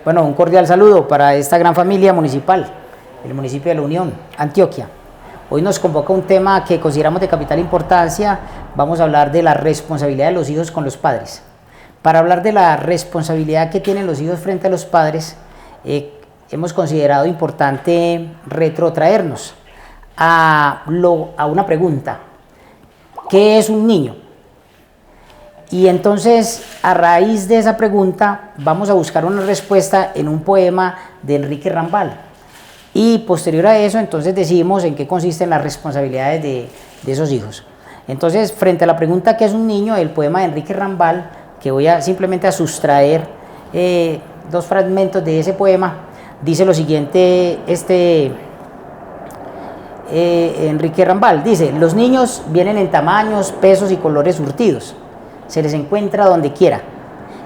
Bueno, un cordial saludo para esta gran familia municipal, el municipio de La Unión, Antioquia. Hoy nos convoca un tema que consideramos de capital importancia. Vamos a hablar de la responsabilidad de los hijos con los padres. Para hablar de la responsabilidad que tienen los hijos frente a los padres, hemos considerado importante retrotraernos a una pregunta: ¿qué es un niño? Y entonces, a raíz de esa pregunta, vamos a buscar una respuesta en un poema de Enrique Rambal. Y posterior a eso, entonces decimos en qué consisten las responsabilidades de esos hijos. Entonces, frente a la pregunta ¿qué es un niño?, el poema de Enrique Rambal, que voy simplemente a sustraer dos fragmentos de ese poema, dice lo siguiente, Enrique Rambal, dice: los niños vienen en tamaños, pesos y colores surtidos. Se les encuentra donde quiera,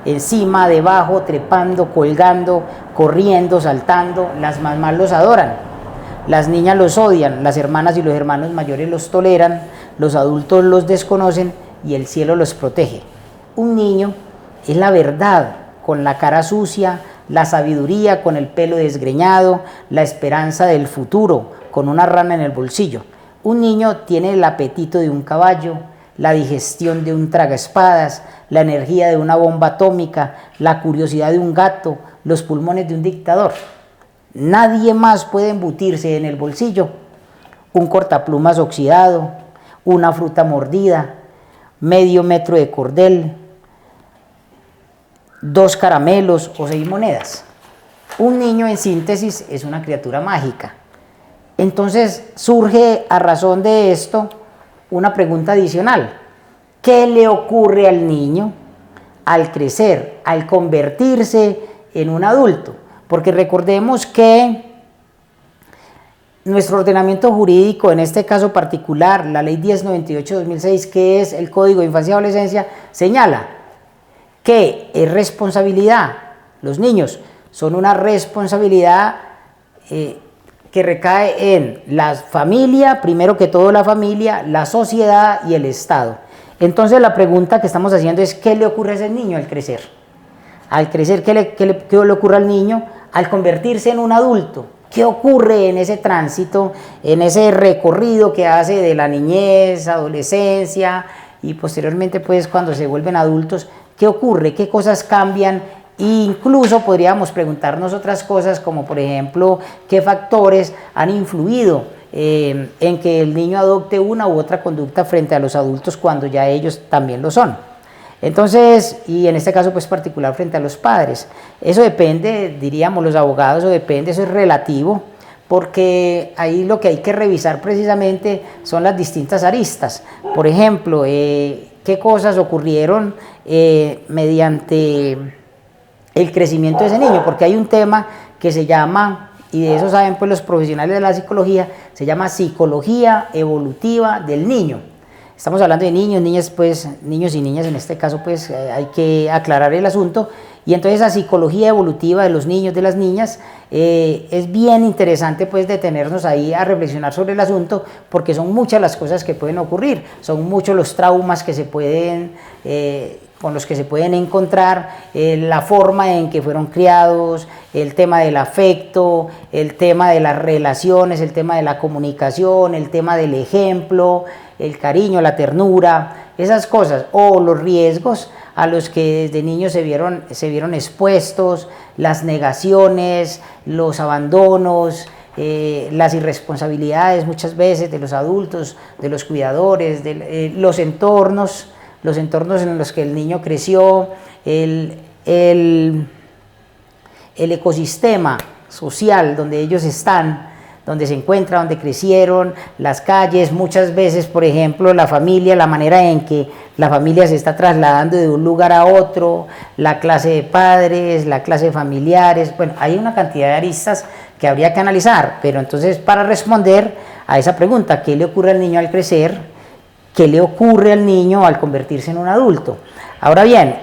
encima, debajo, trepando, colgando, corriendo, saltando. Las mamás los adoran, las niñas los odian, las hermanas y los hermanos mayores los toleran, los adultos los desconocen y el cielo los protege. Un niño es la verdad con la cara sucia, la sabiduría con el pelo desgreñado, la esperanza del futuro con una rana en el bolsillo. Un niño tiene el apetito de un caballo, la digestión de un tragaespadas, la energía de una bomba atómica, la curiosidad de un gato, los pulmones de un dictador. Nadie más puede embutirse en el bolsillo un cortaplumas oxidado, una fruta mordida, medio metro de cordel, 2 caramelos o 6 monedas. Un niño, en síntesis, es una criatura mágica. Entonces surge a razón de esto una pregunta adicional: ¿qué le ocurre al niño al crecer, al convertirse en un adulto? Porque recordemos que nuestro ordenamiento jurídico, en este caso particular, la ley 1098/2006, que es el Código de Infancia y Adolescencia, señala que es responsabilidad, los niños son una responsabilidad que recae en la familia, primero que todo la familia, la sociedad y el Estado. Entonces la pregunta que estamos haciendo es: ¿qué le ocurre a ese niño al crecer? Al crecer, ¿qué le ocurre al niño al convertirse en un adulto? ¿Qué ocurre en ese tránsito, en ese recorrido que hace de la niñez, adolescencia y posteriormente pues cuando se vuelven adultos? ¿Qué ocurre? ¿Qué cosas cambian? Incluso podríamos preguntarnos otras cosas, como por ejemplo, ¿qué factores han influido en que el niño adopte una u otra conducta frente a los adultos cuando ya ellos también lo son? Entonces, y en este caso pues particular frente a los padres, eso depende, diríamos los abogados, eso depende, eso es relativo, porque ahí lo que hay que revisar precisamente son las distintas aristas. Por ejemplo, qué cosas ocurrieron mediante el crecimiento de ese niño, porque hay un tema que se llama, y de eso saben pues los profesionales de la psicología, se llama psicología evolutiva del niño. Estamos hablando de niños, niñas, pues niños y niñas en este caso, pues hay que aclarar el asunto. Y entonces la psicología evolutiva de los niños, de las niñas, es bien interesante pues detenernos ahí a reflexionar sobre el asunto, porque son muchas las cosas que pueden ocurrir, son muchos los traumas que se pueden, con los que se pueden encontrar, la forma en que fueron criados, el tema del afecto, el tema de las relaciones, el tema de la comunicación, el tema del ejemplo, el cariño, la ternura, esas cosas, o los riesgos a los que desde niños se vieron expuestos, las negaciones, los abandonos, las irresponsabilidades muchas veces de los adultos, de los cuidadores, de los entornos en los que el niño creció, el ecosistema social donde ellos están, donde se encuentran, donde crecieron, las calles, muchas veces, por ejemplo, la familia, la manera en que la familia se está trasladando de un lugar a otro, la clase de padres, la clase de familiares. Bueno, hay una cantidad de aristas que habría que analizar, pero entonces para responder a esa pregunta, ¿qué le ocurre al niño al crecer? ¿Qué le ocurre al niño al convertirse en un adulto? Ahora bien,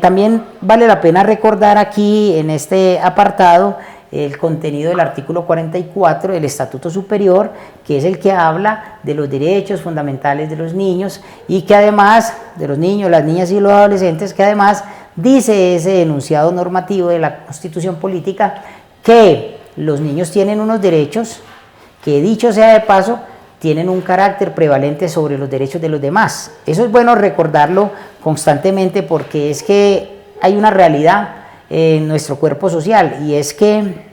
también vale la pena recordar aquí en este apartado el contenido del artículo 44 del Estatuto Superior, que es el que habla de los derechos fundamentales de los niños y que además, de los niños, las niñas y los adolescentes, que además dice ese enunciado normativo de la Constitución Política que los niños tienen unos derechos que, dicho sea de paso, tienen un carácter prevalente sobre los derechos de los demás. Eso es bueno recordarlo constantemente, porque es que hay una realidad en nuestro cuerpo social, y es que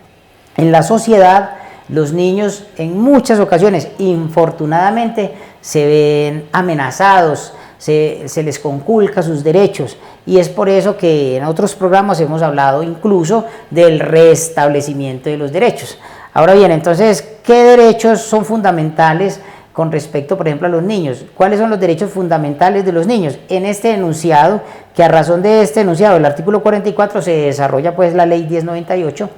en la sociedad los niños en muchas ocasiones, infortunadamente, se ven amenazados, se les conculca sus derechos, y es por eso que en otros programas hemos hablado incluso del restablecimiento de los derechos. Ahora bien, entonces, ¿qué derechos son fundamentales con respecto, por ejemplo, a los niños? ¿Cuáles son los derechos fundamentales de los niños? En este enunciado, que a razón de este enunciado, el artículo 44, se desarrolla pues la ley 1098,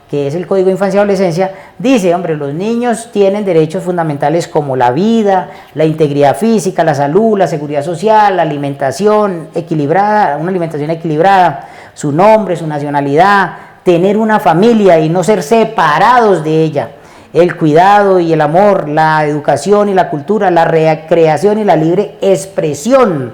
que es el Código de Infancia y Adolescencia, dice, hombre, los niños tienen derechos fundamentales como la vida, la integridad física, la salud, la seguridad social, la alimentación equilibrada, una alimentación equilibrada, su nombre, su nacionalidad, tener una familia y no ser separados de ella, el cuidado y el amor, la educación y la cultura, la recreación y la libre expresión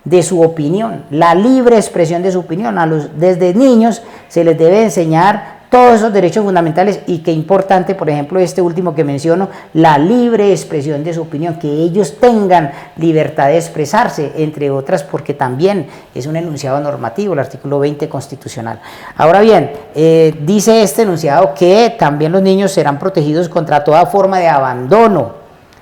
de su opinión, la libre expresión de su opinión. Desde niños se les debe enseñar todos esos derechos fundamentales, y qué importante, por ejemplo, este último que menciono, la libre expresión de su opinión, que ellos tengan libertad de expresarse, entre otras, porque también es un enunciado normativo, el artículo 20 constitucional. Ahora bien, dice este enunciado que también los niños serán protegidos contra toda forma de abandono,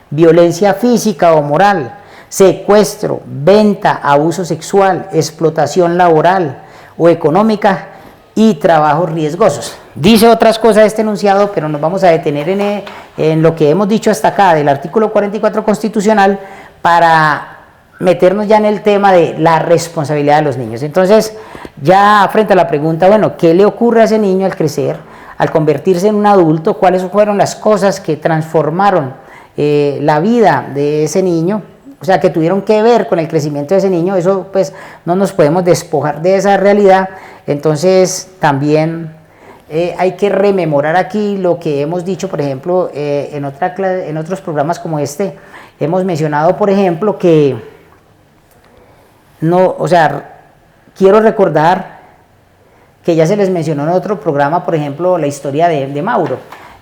violencia física o moral, secuestro, venta, abuso sexual, explotación laboral o económica y trabajos riesgosos. Dice otras cosas este enunciado, pero nos vamos a detener en lo que hemos dicho hasta acá del artículo 44 constitucional, para meternos ya en el tema de la responsabilidad de los niños. Entonces, ya frente a la pregunta, bueno, ¿qué le ocurre a ese niño al crecer, al convertirse en un adulto? ¿Cuáles fueron las cosas que transformaron la vida de ese niño? O sea, que tuvieron que ver con el crecimiento de ese niño. Eso pues no nos podemos despojar de esa realidad. Entonces también hay que rememorar aquí lo que hemos dicho, por ejemplo, en otros programas como este. Hemos mencionado, por ejemplo, que no, o sea, quiero recordar que ya se les mencionó en otro programa, por ejemplo, la historia de Mauro,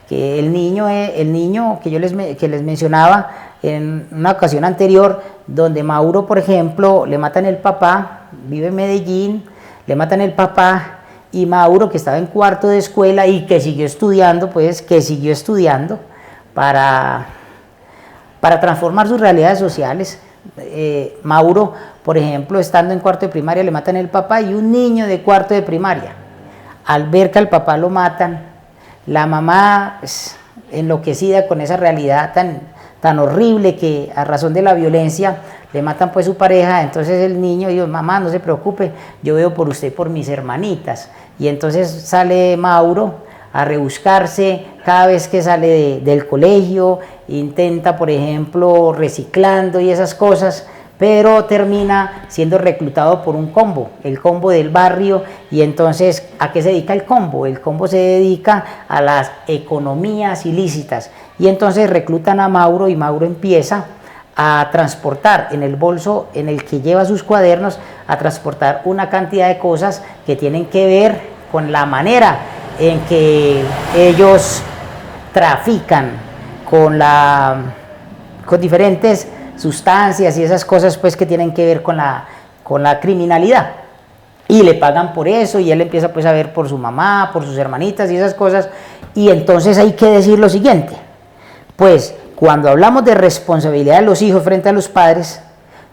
que el niño que les mencionaba en una ocasión anterior, donde Mauro, por ejemplo, le matan el papá, vive en Medellín, le matan el papá, y Mauro, que estaba en cuarto de escuela y que siguió estudiando, para transformar sus realidades sociales. Mauro, por ejemplo, estando en cuarto de primaria, le matan el papá, y un niño de cuarto de primaria, al ver que al papá lo matan, la mamá, pues, enloquecida con esa realidad tan horrible, que a razón de la violencia le matan pues su pareja. Entonces el niño dijo, mamá, no se preocupe, yo veo por usted, por mis hermanitas. Y entonces sale Mauro a rebuscarse cada vez que sale del colegio, intenta, por ejemplo, reciclando y esas cosas, pero termina siendo reclutado por un combo, el combo del barrio. Y entonces, ¿a qué se dedica el combo? El combo se dedica a las economías ilícitas, y entonces reclutan a Mauro, y Mauro empieza a transportar en el bolso en el que lleva sus cuadernos, a transportar una cantidad de cosas que tienen que ver con la manera en que ellos trafican con diferentes sustancias y esas cosas pues que tienen que ver con la criminalidad, y le pagan por eso, y él empieza pues a ver por su mamá, por sus hermanitas y esas cosas. Y entonces hay que decir lo siguiente, pues cuando hablamos de responsabilidad de los hijos frente a los padres,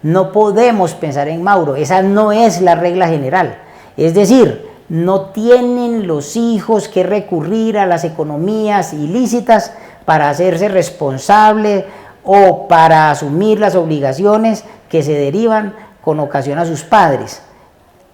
no podemos pensar en Mauro, esa no es la regla general. Es decir, no tienen los hijos que recurrir a las economías ilícitas para hacerse responsable o para asumir las obligaciones que se derivan con ocasión a sus padres.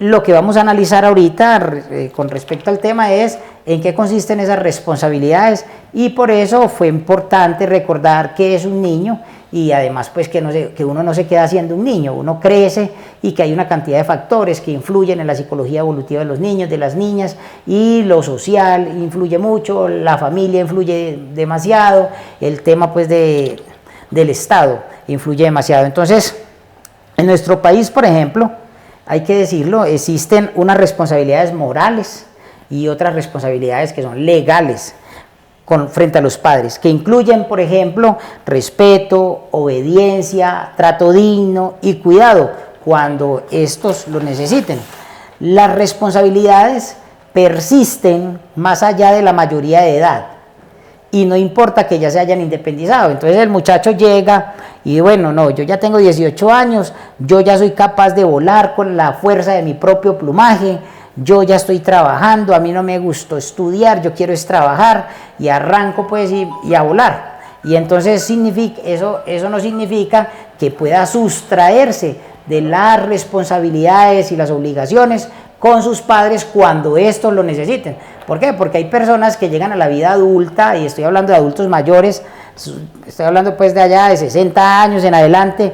Lo que vamos a analizar ahorita con respecto al tema es en qué consisten esas responsabilidades, y por eso fue importante recordar que es un niño, y además pues que uno no se queda siendo un niño, uno crece, y que hay una cantidad de factores que influyen en la psicología evolutiva de los niños, de las niñas, y lo social influye mucho, la familia influye demasiado, el tema pues del Estado influye demasiado. Entonces, en nuestro país, por ejemplo, hay que decirlo, existen unas responsabilidades morales y otras responsabilidades que son legales frente a los padres, que incluyen, por ejemplo, respeto, obediencia, trato digno y cuidado cuando estos lo necesiten. Las responsabilidades persisten más allá de la mayoría de edad y no importa que ya se hayan independizado. Entonces el muchacho llega y bueno, no, yo ya tengo 18 años, yo ya soy capaz de volar con la fuerza de mi propio plumaje, yo ya estoy trabajando, a mí no me gustó estudiar, yo quiero es trabajar y arranco pues y a volar. Y entonces eso no significa que pueda sustraerse de las responsabilidades y las obligaciones con sus padres cuando estos lo necesiten. ¿Por qué? Porque hay personas que llegan a la vida adulta, y estoy hablando de adultos mayores, estoy hablando pues de allá de 60 años en adelante,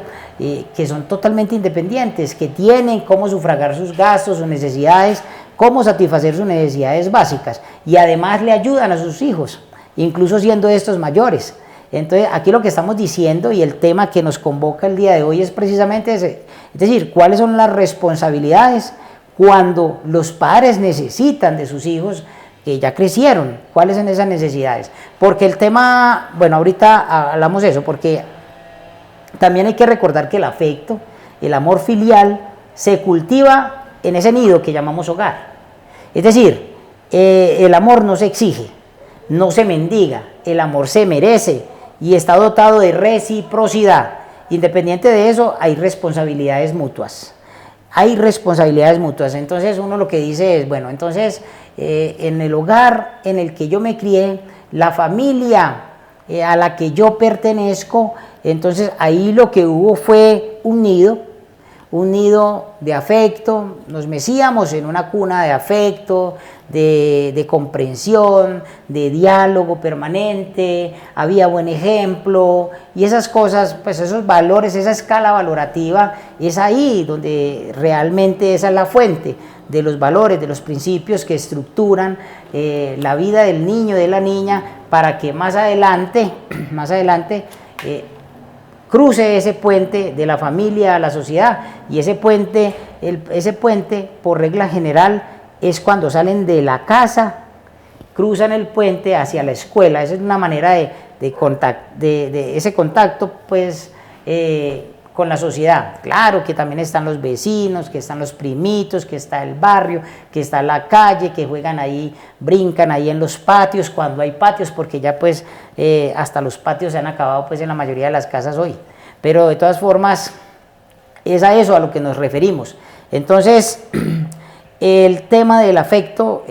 que son totalmente independientes, que tienen cómo sufragar sus gastos, sus necesidades, cómo satisfacer sus necesidades básicas, y además le ayudan a sus hijos, incluso siendo estos mayores. Entonces aquí lo que estamos diciendo y el tema que nos convoca el día de hoy es precisamente ese, es decir, cuáles son las responsabilidades cuando los padres necesitan de sus hijos que ya crecieron, cuáles son esas necesidades. Porque el tema, bueno, ahorita hablamos de eso, porque también hay que recordar que el afecto, el amor filial, se cultiva en ese nido que llamamos hogar. Es decir, el amor no se exige, no se mendiga, el amor se merece y está dotado de reciprocidad. Independiente de eso, hay responsabilidades mutuas. Hay responsabilidades mutuas. Entonces uno lo que dice es, bueno, entonces en el hogar en el que yo me crié, la familia a la que yo pertenezco, entonces ahí lo que hubo fue un nido de afecto, nos mecíamos en una cuna de afecto, de comprensión, de diálogo permanente, había buen ejemplo y esas cosas, pues esos valores, esa escala valorativa, es ahí donde realmente esa es la fuente de los valores, de los principios que estructuran la vida del niño, de la niña, para que más adelante cruce ese puente de la familia a la sociedad, y ese puente por regla general es cuando salen de la casa, cruzan el puente hacia la escuela. Esa es una manera de ese contacto pues con la sociedad. Claro que también están los vecinos, que están los primitos, que está el barrio, que está la calle, que juegan ahí, brincan ahí en los patios, cuando hay patios, porque ya pues hasta los patios se han acabado pues en la mayoría de las casas hoy. Pero de todas formas es a eso a lo que nos referimos. Entonces el tema del afecto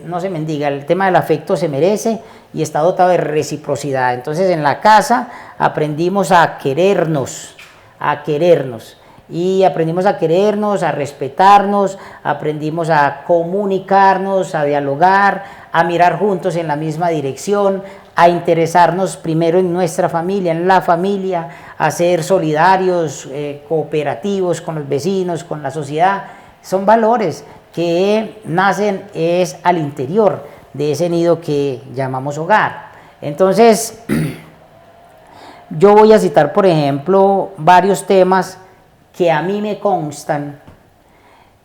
no se mendiga, el tema del afecto se merece y está dotado de reciprocidad. Entonces en la casa aprendimos a querernos y aprendimos a querernos, a respetarnos, aprendimos a comunicarnos, a dialogar, a mirar juntos en la misma dirección, a interesarnos primero en nuestra familia, en la familia, a ser solidarios, cooperativos con los vecinos, con la sociedad. Son valores que nacen es al interior de ese nido que llamamos hogar. Entonces, yo voy a citar, por ejemplo, varios temas que a mí me constan,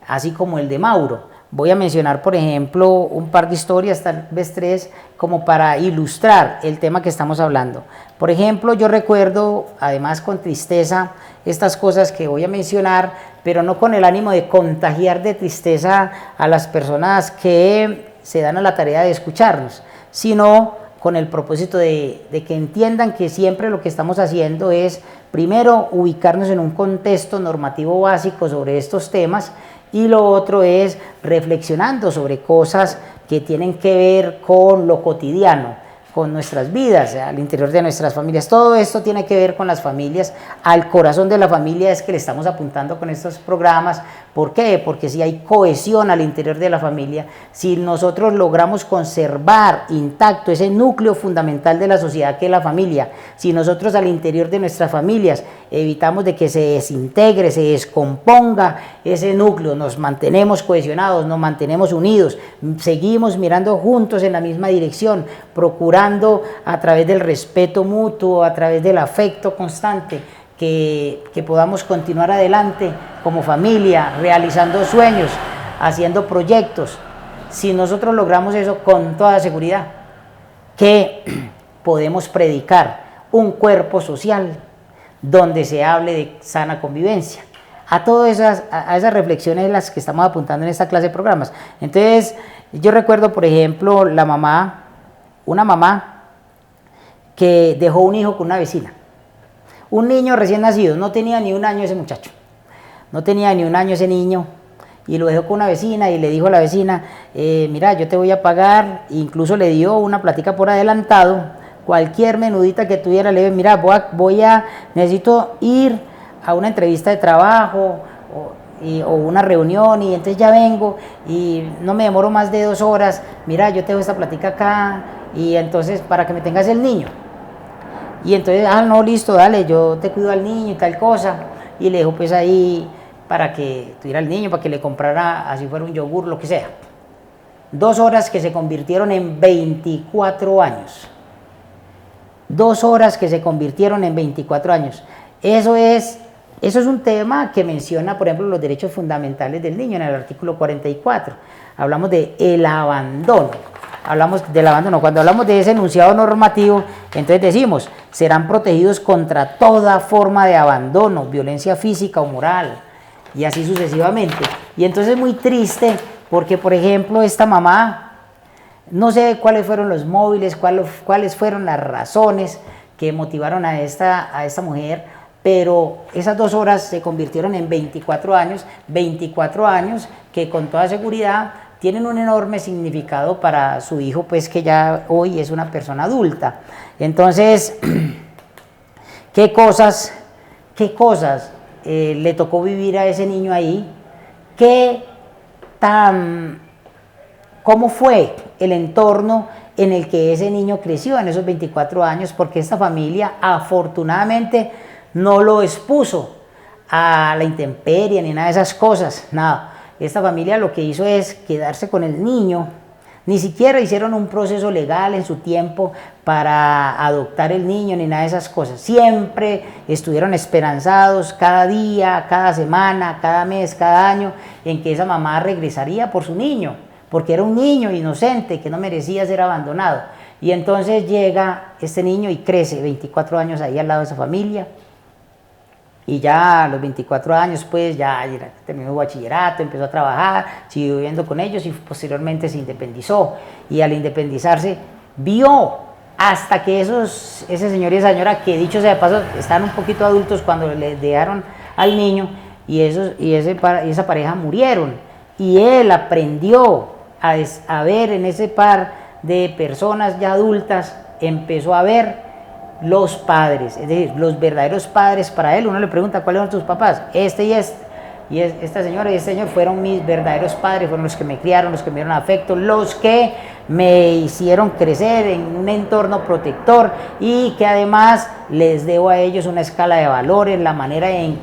así como el de Mauro. Voy a mencionar, por ejemplo, un par de historias, tal vez 3, como para ilustrar el tema que estamos hablando. Por ejemplo, yo recuerdo, además con tristeza, estas cosas que voy a mencionar, pero no con el ánimo de contagiar de tristeza a las personas que se dan a la tarea de escucharnos, sino con el propósito de que entiendan que siempre lo que estamos haciendo es, primero, ubicarnos en un contexto normativo básico sobre estos temas, y lo otro es reflexionando sobre cosas que tienen que ver con lo cotidiano, con nuestras vidas, al interior de nuestras familias. Todo esto tiene que ver con las familias, al corazón de la familia es que le estamos apuntando con estos programas. ¿Por qué? Porque si hay cohesión al interior de la familia, si nosotros logramos conservar intacto ese núcleo fundamental de la sociedad que es la familia, si nosotros al interior de nuestras familias evitamos de que se desintegre, se descomponga ese núcleo, nos mantenemos cohesionados, nos mantenemos unidos, seguimos mirando juntos en la misma dirección, procurando a través del respeto mutuo, a través del afecto constante, que podamos continuar adelante como familia, realizando sueños, haciendo proyectos. Si nosotros logramos eso, con toda seguridad que podemos predicar un cuerpo social donde se hable de sana convivencia. A todas esas reflexiones las que estamos apuntando en esta clase de programas. Entonces, yo recuerdo, por ejemplo, una mamá que dejó un hijo con una vecina. Un niño recién nacido, no tenía ni un año ese muchacho, no tenía ni un año ese niño, y lo dejó con una vecina y le dijo a la vecina, mira, yo te voy a pagar, incluso le dio una plática por adelantado, cualquier menudita que tuviera, le dije, mira, necesito ir a una entrevista de trabajo o una reunión, y entonces ya vengo y no me demoro más de 2 horas, mira, yo te dejo esta plática acá, y entonces para que me tengas el niño. Y entonces, no, listo, dale, yo te cuido al niño y tal cosa, y le dejo pues ahí para que tuviera el niño, para que le comprara, así fuera un yogur, lo que sea. 2 horas que se convirtieron en 24 años. 2 horas que se convirtieron en 24 años. Eso es un tema que menciona, por ejemplo, los derechos fundamentales del niño en el artículo 44. Hablamos del abandono. Hablamos del abandono. Cuando hablamos de ese enunciado normativo, entonces decimos, serán protegidos contra toda forma de abandono, violencia física o moral, y así sucesivamente. Y entonces es muy triste porque, por ejemplo, esta mamá, no sé cuáles fueron los móviles, cuáles fueron las razones que motivaron a esta mujer, pero esas 2 horas se convirtieron en 24 años que con toda seguridad tienen un enorme significado para su hijo, pues que ya hoy es una persona adulta. Entonces, ¿qué cosas le tocó vivir a ese niño ahí? ¿Cómo fue el entorno en el que ese niño creció en esos 24 años? Porque esta familia afortunadamente no lo expuso a la intemperie ni nada de esas cosas, nada. Esta familia lo que hizo es quedarse con el niño, ni siquiera hicieron un proceso legal en su tiempo para adoptar el niño ni nada de esas cosas. Siempre estuvieron esperanzados cada día, cada semana, cada mes, cada año, en que esa mamá regresaría por su niño, porque era un niño inocente que no merecía ser abandonado. Y entonces llega este niño y crece 24 años ahí al lado de esa familia. Y ya a los 24 años, pues ya terminó el bachillerato, empezó a trabajar, siguió viviendo con ellos y posteriormente se independizó. Y al independizarse, vio hasta que ese señor y esa señora, que dicho sea de paso, están un poquito adultos cuando le dejaron al niño, y esa pareja murieron. Y él aprendió a ver en ese par de personas ya adultas, empezó a ver los padres, es decir, los verdaderos padres para él. Uno le pregunta, ¿cuáles son tus papás? Este y este. Y esta señora y este señor fueron mis verdaderos padres, fueron los que me criaron, los que me dieron afecto, los que me hicieron crecer en un entorno protector, y que además les debo a ellos una escala de valores, la manera en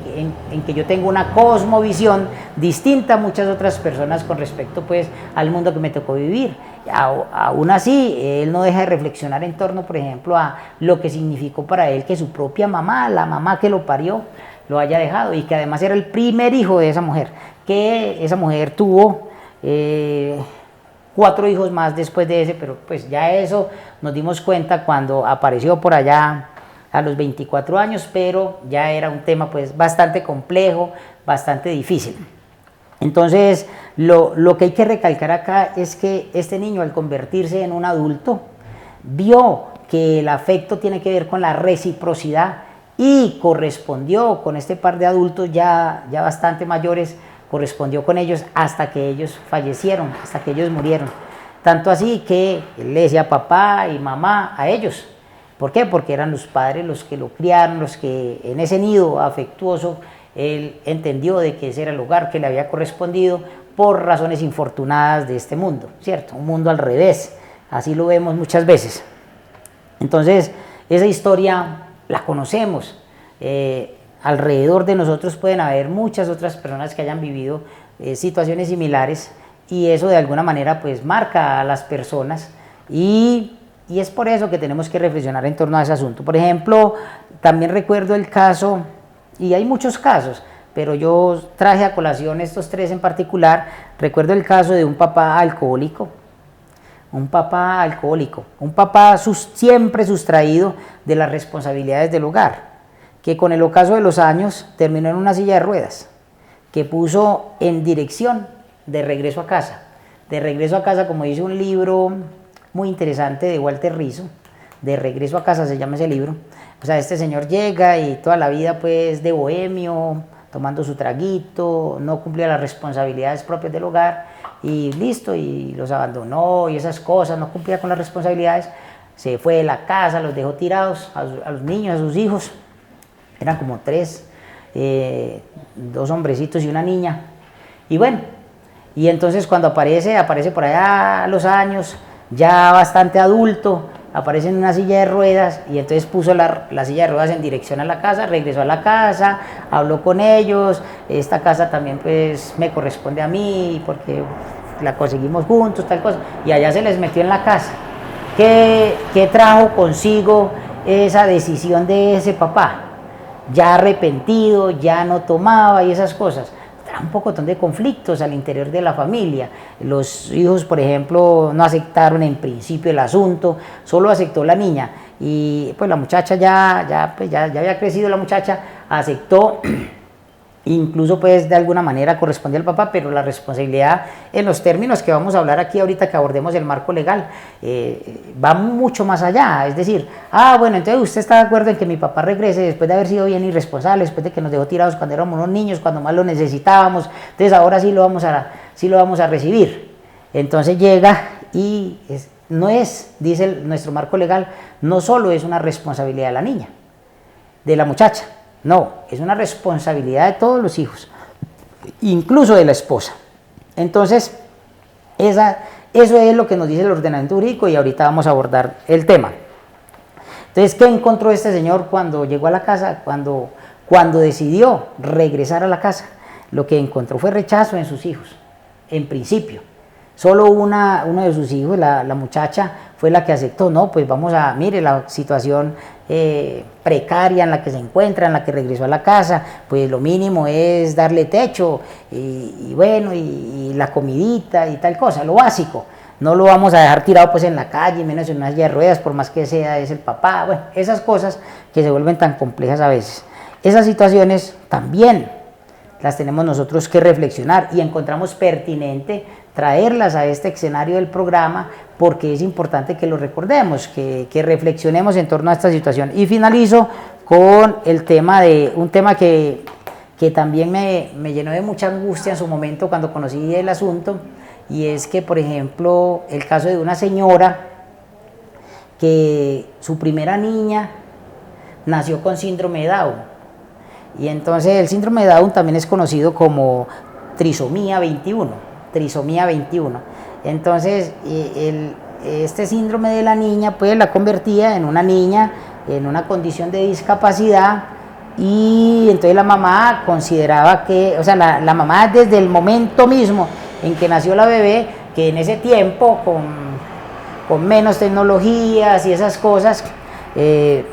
que yo tengo una cosmovisión distinta a muchas otras personas con respecto pues al mundo que me tocó vivir. Aún así, él no deja de reflexionar en torno, por ejemplo, a lo que significó para él que su propia mamá, la mamá que lo parió, lo haya dejado, y que además era el primer hijo de esa mujer, que esa mujer tuvo 4 hijos más después de ese, pero pues ya eso nos dimos cuenta cuando apareció por allá a los 24 años, pero ya era un tema pues bastante complejo, bastante difícil. Entonces, lo que hay que recalcar acá es que este niño, al convertirse en un adulto, vio que el afecto tiene que ver con la reciprocidad, y correspondió con este par de adultos ya bastante mayores, correspondió con ellos hasta que ellos fallecieron, hasta que ellos murieron. Tanto así que él le decía papá y mamá a ellos. ¿Por qué? Porque eran los padres los que lo criaron, los que en ese nido afectuoso él entendió de que ese era el hogar que le había correspondido por razones infortunadas de este mundo, ¿cierto? Un mundo al revés, así lo vemos muchas veces. Entonces, esa historia la conocemos. Alrededor de nosotros pueden haber muchas otras personas que hayan vivido situaciones similares, y eso de alguna manera pues marca a las personas, y es por eso que tenemos que reflexionar en torno a ese asunto. Por ejemplo, también recuerdo el caso Y hay muchos casos, pero yo traje a colación estos tres en particular. Recuerdo el caso de un papá alcohólico, un papá siempre sustraído de las responsabilidades del hogar, que con el ocaso de los años terminó en una silla de ruedas, que puso en dirección de regreso a casa. De regreso a casa, como dice un libro muy interesante de Walter Rizzo, De regreso a casa se llama ese libro. O sea, este señor llega y toda la vida pues de bohemio, tomando su traguito, no cumplía las responsabilidades propias del hogar y listo, y los abandonó y esas cosas, no cumplía con las responsabilidades, se fue de la casa, los dejó tirados a los niños, a sus hijos, eran como tres, dos hombrecitos y una niña, y bueno, y entonces cuando aparece por allá a los años, ya bastante adulto, aparece en una silla de ruedas y entonces puso la silla de ruedas en dirección a la casa, regresó a la casa, habló con ellos, esta casa también pues me corresponde a mí porque la conseguimos juntos, tal cosa, y allá se les metió en la casa. ¿Qué trajo consigo esa decisión de ese papá? Ya arrepentido, ya no tomaba y esas cosas. Un pocotón de conflictos al interior de la familia. Los hijos, por ejemplo, no aceptaron en principio el asunto, solo aceptó la niña y pues la muchacha ya había crecido, la muchacha aceptó, incluso pues de alguna manera correspondía al papá, pero la responsabilidad en los términos que vamos a hablar aquí ahorita que abordemos el marco legal va mucho más allá. Es decir, bueno, entonces usted está de acuerdo en que mi papá regrese después de haber sido bien irresponsable, después de que nos dejó tirados cuando éramos unos niños, cuando más lo necesitábamos, entonces ahora sí lo vamos a recibir. Entonces llega y dice nuestro marco legal, no solo es una responsabilidad de la niña, de la muchacha, no, es una responsabilidad de todos los hijos, incluso de la esposa. Entonces, eso es lo que nos dice el ordenamiento jurídico y ahorita vamos a abordar el tema. Entonces, ¿qué encontró este señor cuando llegó a la casa? Cuando decidió regresar a la casa, lo que encontró fue rechazo en sus hijos, en principio. Solo uno de sus hijos, la muchacha, fue la que aceptó, no, pues mire la situación precaria en la que se encuentra, en la que regresó a la casa, pues lo mínimo es darle techo y bueno, y la comidita y tal cosa, lo básico. No lo vamos a dejar tirado pues en la calle, menos en una silla de ruedas, por más que es el papá, bueno, esas cosas que se vuelven tan complejas a veces. Esas situaciones también las tenemos nosotros que reflexionar y encontramos pertinente traerlas a este escenario del programa porque es importante que lo recordemos, que reflexionemos en torno a esta situación. Y finalizo con un tema que también me llenó de mucha angustia en su momento cuando conocí el asunto, y es que, por ejemplo, el caso de una señora que su primera niña nació con síndrome de Down, y entonces el síndrome de Down también es conocido como trisomía 21. Entonces, este síndrome de la niña pues la convertía en una niña en una condición de discapacidad, y entonces la mamá consideraba que, o sea, la mamá desde el momento mismo en que nació la bebé, que en ese tiempo con menos tecnologías y esas cosas,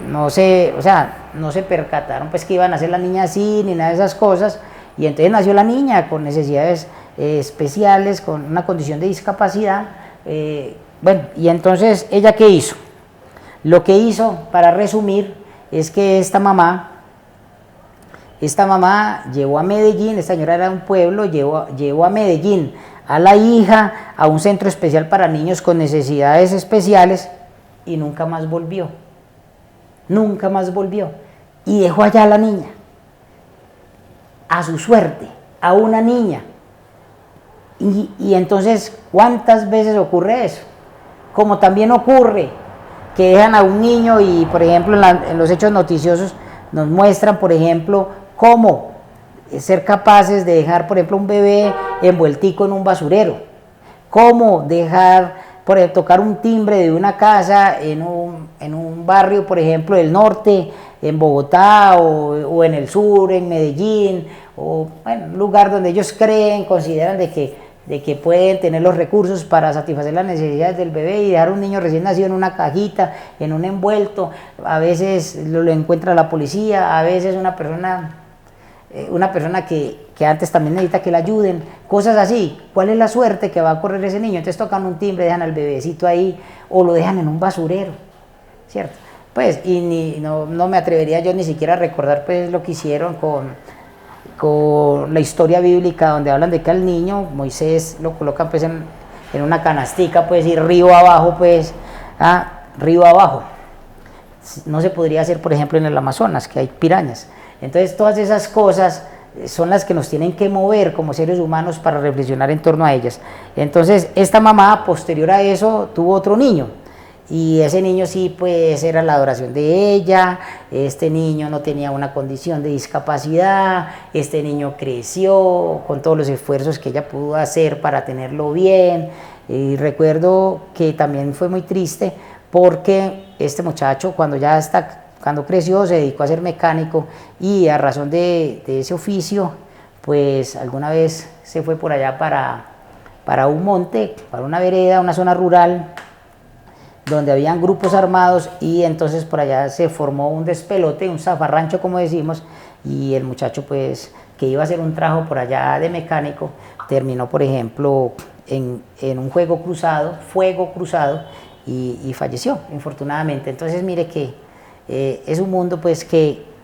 no se percataron pues que iban a nacer la niña así ni nada de esas cosas, y entonces nació la niña con necesidades especiales, con una condición de discapacidad. Bueno, y entonces ella ¿qué hizo? Lo que hizo, para resumir, es que esta mamá llevó a Medellín, esta señora era de un pueblo, llevó a Medellín a la hija a un centro especial para niños con necesidades especiales y nunca más volvió, y dejó allá a la niña, a su suerte, a una niña. Y entonces, ¿cuántas veces ocurre eso? Como también ocurre que dejan a un niño y, por ejemplo, en los hechos noticiosos nos muestran, por ejemplo, cómo ser capaces de dejar, por ejemplo, un bebé envueltico en un basurero, cómo dejar, por ejemplo, tocar un timbre de una casa en un barrio, por ejemplo, del norte, en Bogotá, o en el sur, en Medellín, o bueno, un lugar donde ellos consideran de que pueden tener los recursos para satisfacer las necesidades del bebé, y dejar un niño recién nacido en una cajita, en un envuelto. A veces lo encuentra la policía, a veces una persona una persona que antes también necesita que la ayuden, cosas así. ¿Cuál es la suerte que va a correr ese niño? Entonces tocan un timbre, dejan al bebecito ahí o lo dejan en un basurero, ¿cierto? Pues, y no me atrevería yo ni siquiera a recordar pues lo que hicieron con la historia bíblica donde hablan de que al niño Moisés lo colocan pues en una canastica pues y río abajo pues, río abajo. No se podría hacer por ejemplo en el Amazonas, que hay pirañas. Entonces todas esas cosas son las que nos tienen que mover como seres humanos para reflexionar en torno a ellas. Entonces esta mamá posterior a eso tuvo otro niño y ese niño sí pues era la adoración de ella. Este niño no tenía una condición de discapacidad, este niño creció con todos los esfuerzos que ella pudo hacer para tenerlo bien. Y recuerdo que también fue muy triste porque este muchacho cuando creció se dedicó a ser mecánico y a razón de ese oficio pues alguna vez se fue por allá para un monte, para una vereda, una zona rural donde habían grupos armados y entonces por allá se formó un despelote, un zafarrancho como decimos, y el muchacho pues que iba a hacer un trabajo por allá de mecánico terminó por ejemplo en un fuego cruzado y falleció infortunadamente. Entonces mire que es un mundo pues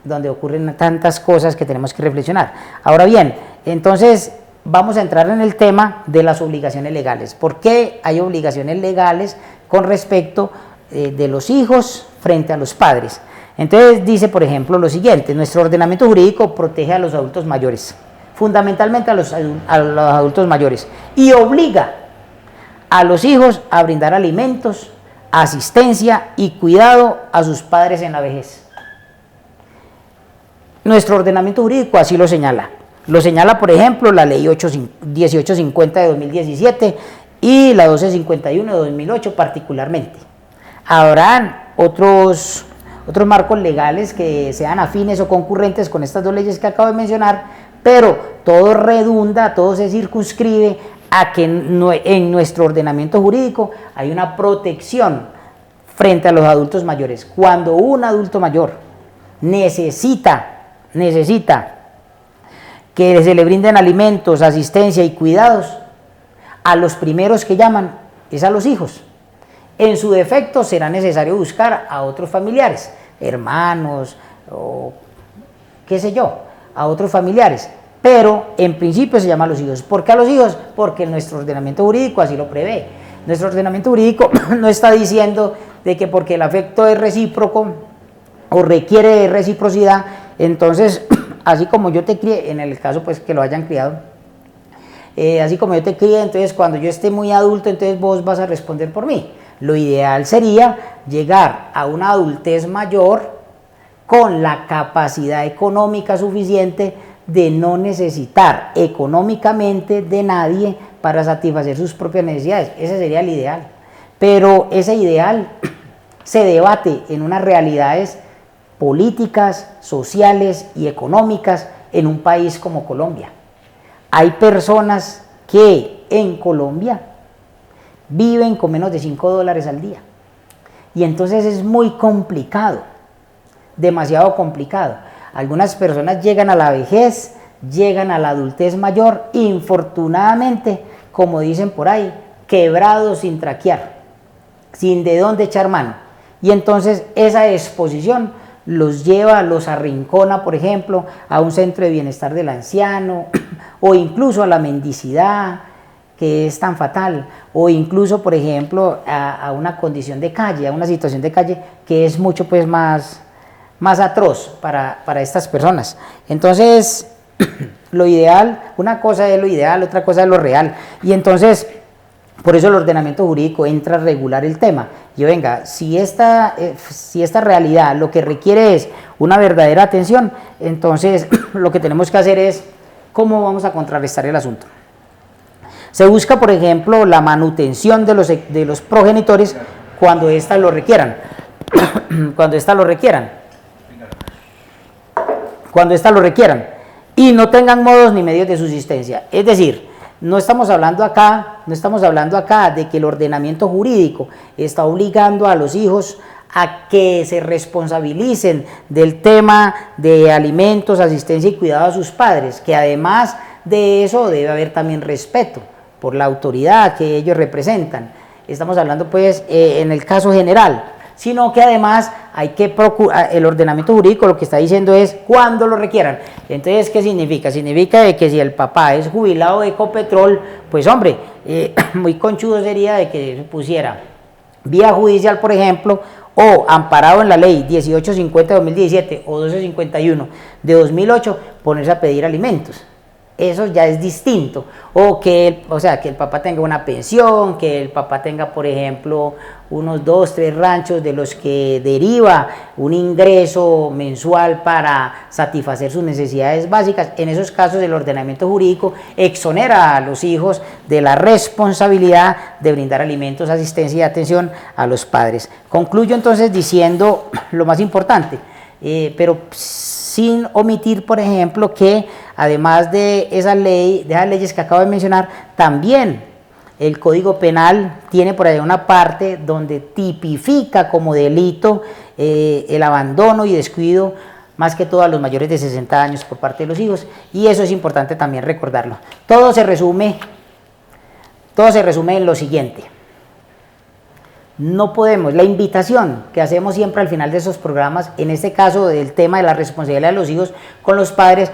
donde ocurren tantas cosas que tenemos que reflexionar. Ahora bien, entonces vamos a entrar en el tema de las obligaciones legales. ¿Por qué hay obligaciones legales con respecto de los hijos frente a los padres? Entonces dice por ejemplo lo siguiente: nuestro ordenamiento jurídico protege a los adultos mayores, fundamentalmente a los adultos mayores, y obliga a los hijos a brindar alimentos, asistencia y cuidado a sus padres en la vejez. Nuestro ordenamiento jurídico así lo señala. Lo señala, por ejemplo, la ley 1850 de 2017 y la 1251 de 2008 particularmente. Habrán otros marcos legales que sean afines o concurrentes con estas dos leyes que acabo de mencionar, pero todo redunda, todo se circunscribe a que en nuestro ordenamiento jurídico hay una protección frente a los adultos mayores. Cuando un adulto mayor necesita que se le brinden alimentos, asistencia y cuidados, a los primeros que llaman es a los hijos. En su defecto será necesario buscar a otros familiares, hermanos o qué sé yo, a otros familiares. Pero en principio se llama a los hijos. ¿Por qué a los hijos? Porque nuestro ordenamiento jurídico así lo prevé. Nuestro ordenamiento jurídico no está diciendo de que porque el afecto es recíproco o requiere de reciprocidad, entonces así como yo te crié, en el caso pues que lo hayan criado, así como yo te crié, entonces cuando yo esté muy adulto, entonces vos vas a responder por mí. Lo ideal sería llegar a una adultez mayor con la capacidad económica suficiente de no necesitar económicamente de nadie para satisfacer sus propias necesidades. Ese sería el ideal. Pero ese ideal se debate en unas realidades políticas, sociales y económicas en un país como Colombia. Hay personas que en Colombia viven con menos de $5 al día. Y entonces es muy complicado, demasiado complicado. Algunas personas llegan a la vejez, llegan a la adultez mayor, infortunadamente, como dicen por ahí, quebrados sin traquear, sin de dónde echar mano. Y entonces esa exposición los lleva, los arrincona, por ejemplo, a un centro de bienestar del anciano, o incluso a la mendicidad, que es tan fatal, o incluso, por ejemplo, a una condición de calle, a una situación de calle que es mucho pues más atroz para estas personas. Entonces, lo ideal, una cosa es lo ideal, otra cosa es lo real, y entonces, por eso el ordenamiento jurídico entra a regular el tema. Y venga, si esta realidad lo que requiere es una verdadera atención, entonces lo que tenemos que hacer es, ¿cómo vamos a contrarrestar el asunto? Se busca, por ejemplo, la manutención de los progenitores cuando éstas lo requieran. Cuando éstas lo requieran y no tengan modos ni medios de subsistencia. Es decir, no estamos hablando acá de que el ordenamiento jurídico está obligando a los hijos a que se responsabilicen del tema de alimentos, asistencia y cuidado a sus padres, que además de eso debe haber también respeto por la autoridad que ellos representan. Estamos hablando pues en el caso general, sino que además hay que procurar, el ordenamiento jurídico lo que está diciendo es cuando lo requieran. Entonces, ¿qué significa? Significa de que si el papá es jubilado de Ecopetrol, pues hombre, muy conchudo sería de que se pusiera vía judicial, por ejemplo, o amparado en la ley 1850 de 2017 o 1251 de 2008, ponerse a pedir alimentos. Eso ya es distinto. O que el papá tenga una pensión, que el papá tenga, por ejemplo, unos 2, 3 ranchos de los que deriva un ingreso mensual para satisfacer sus necesidades básicas. En esos casos el ordenamiento jurídico exonera a los hijos de la responsabilidad de brindar alimentos, asistencia y atención a los padres. Concluyo entonces diciendo lo más importante, pero sin omitir, por ejemplo, que además de esa ley, de esas leyes que acabo de mencionar, también el Código Penal tiene por ahí una parte donde tipifica como delito el abandono y descuido, más que todo a los mayores de 60 años por parte de los hijos, y eso es importante también recordarlo. Todo se resume en lo siguiente. No podemos, la invitación que hacemos siempre al final de esos programas, en este caso del tema de la responsabilidad de los hijos con los padres,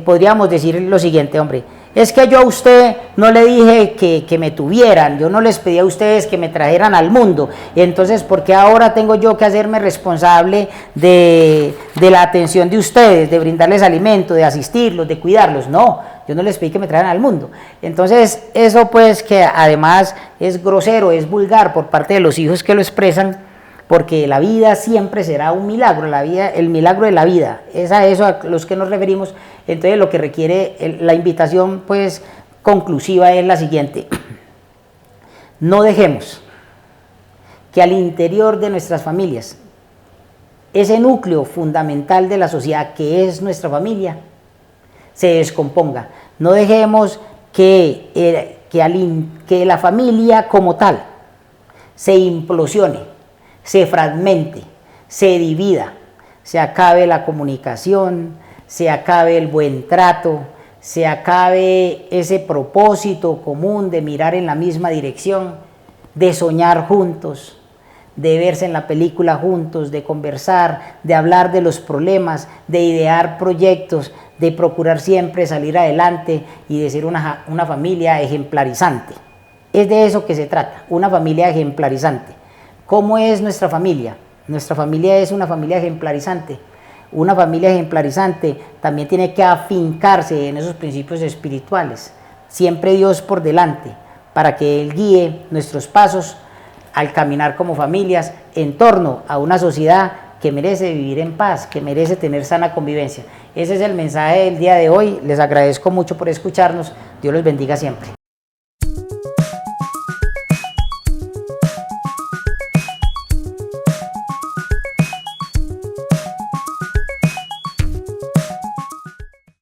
podríamos decir lo siguiente, hombre, es que yo a usted no le dije que me tuvieran, yo no les pedí a ustedes que me trajeran al mundo, y entonces ¿por qué ahora tengo yo que hacerme responsable de la atención de ustedes, de brindarles alimento, de asistirlos, de cuidarlos? No, yo no les pedí que me trajeran al mundo. Entonces eso pues que además es grosero, es vulgar por parte de los hijos que lo expresan, porque la vida siempre será un milagro, la vida, el milagro de la vida, es a eso a los que nos referimos. Entonces lo que requiere la invitación pues conclusiva es la siguiente: no dejemos que al interior de nuestras familias, ese núcleo fundamental de la sociedad que es nuestra familia, se descomponga. No dejemos que la familia como tal se implosione, se fragmente, se divida, se acabe la comunicación, se acabe el buen trato, se acabe ese propósito común de mirar en la misma dirección, de soñar juntos, de verse en la película juntos, de conversar, de hablar de los problemas, de idear proyectos, de procurar siempre salir adelante y de ser una familia ejemplarizante. Es de eso que se trata, una familia ejemplarizante. ¿Cómo es nuestra familia? Nuestra familia es una familia ejemplarizante. Una familia ejemplarizante también tiene que afincarse en esos principios espirituales, siempre Dios por delante, para que Él guíe nuestros pasos al caminar como familias en torno a una sociedad que merece vivir en paz, que merece tener sana convivencia. Ese es el mensaje del día de hoy. Les agradezco mucho por escucharnos. Dios los bendiga siempre.